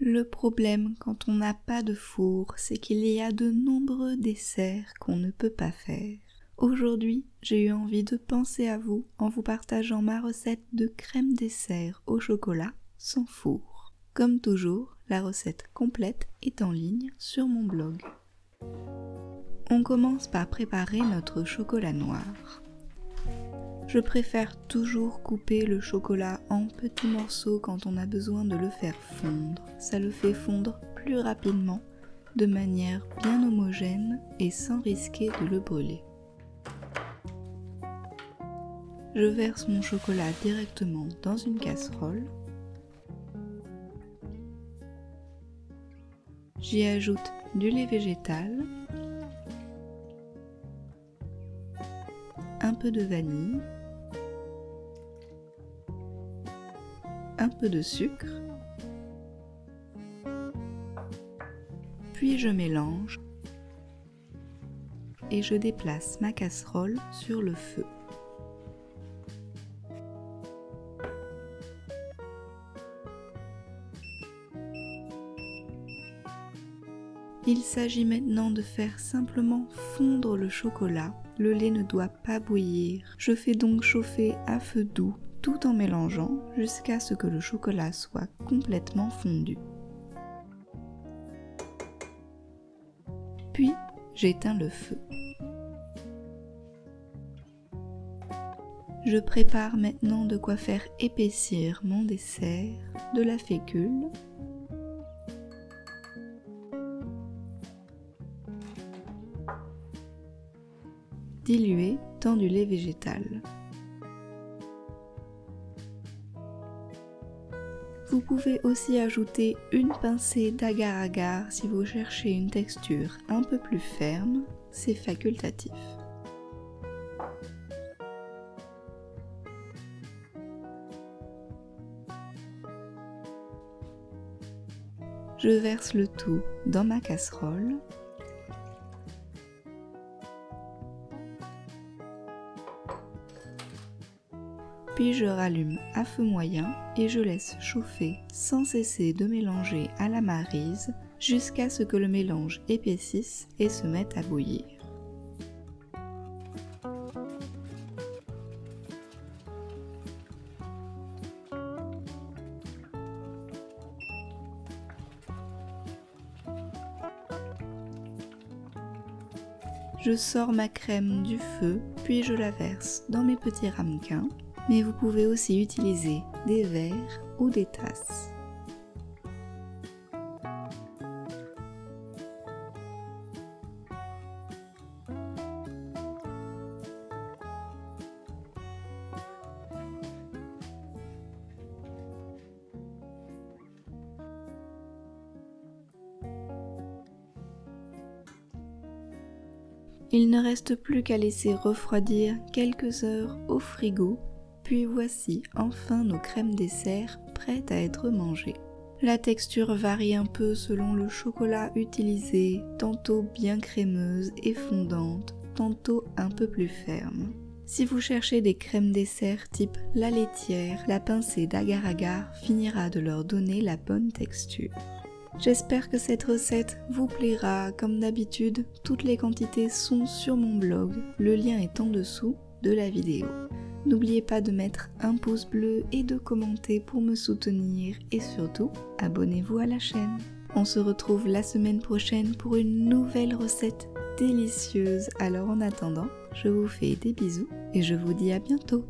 Le problème quand on n'a pas de four, c'est qu'il y a de nombreux desserts qu'on ne peut pas faire. Aujourd'hui, j'ai eu envie de penser à vous en vous partageant ma recette de crème dessert au chocolat sans four. Comme toujours, la recette complète est en ligne sur mon blog. On commence par préparer notre chocolat noir. Je préfère toujours couper le chocolat en petits morceaux quand on a besoin de le faire fondre. Ça le fait fondre plus rapidement, de manière bien homogène et sans risquer de le brûler. Je verse mon chocolat directement dans une casserole. J'y ajoute du lait végétal, un peu de vanille, un peu de sucre, puis je mélange et je déplace ma casserole sur le feu. Il s'agit maintenant de faire simplement fondre le chocolat. Le lait ne doit pas bouillir. Je fais donc chauffer à feu doux tout en mélangeant jusqu'à ce que le chocolat soit complètement fondu. Puis, j'éteins le feu. Je prépare maintenant de quoi faire épaissir mon dessert, de la fécule, dilué dans du lait végétal. Vous pouvez aussi ajouter une pincée d'agar-agar si vous cherchez une texture un peu plus ferme, c'est facultatif. Je verse le tout dans ma casserole. Puis je rallume à feu moyen et je laisse chauffer sans cesser de mélanger à la maryse jusqu'à ce que le mélange épaississe et se mette à bouillir. Je sors ma crème du feu, puis je la verse dans mes petits ramequins. Mais vous pouvez aussi utiliser des verres ou des tasses. Il ne reste plus qu'à laisser refroidir quelques heures au frigo. Puis voici enfin nos crèmes dessert prêtes à être mangées. La texture varie un peu selon le chocolat utilisé, tantôt bien crémeuse et fondante, tantôt un peu plus ferme. Si vous cherchez des crèmes dessert type la laitière, la pincée d'agar-agar finira de leur donner la bonne texture. J'espère que cette recette vous plaira. Comme d'habitude, toutes les quantités sont sur mon blog, le lien est en dessous de la vidéo. N'oubliez pas de mettre un pouce bleu et de commenter pour me soutenir et surtout, abonnez-vous à la chaîne. On se retrouve la semaine prochaine pour une nouvelle recette délicieuse. Alors en attendant, je vous fais des bisous et je vous dis à bientôt.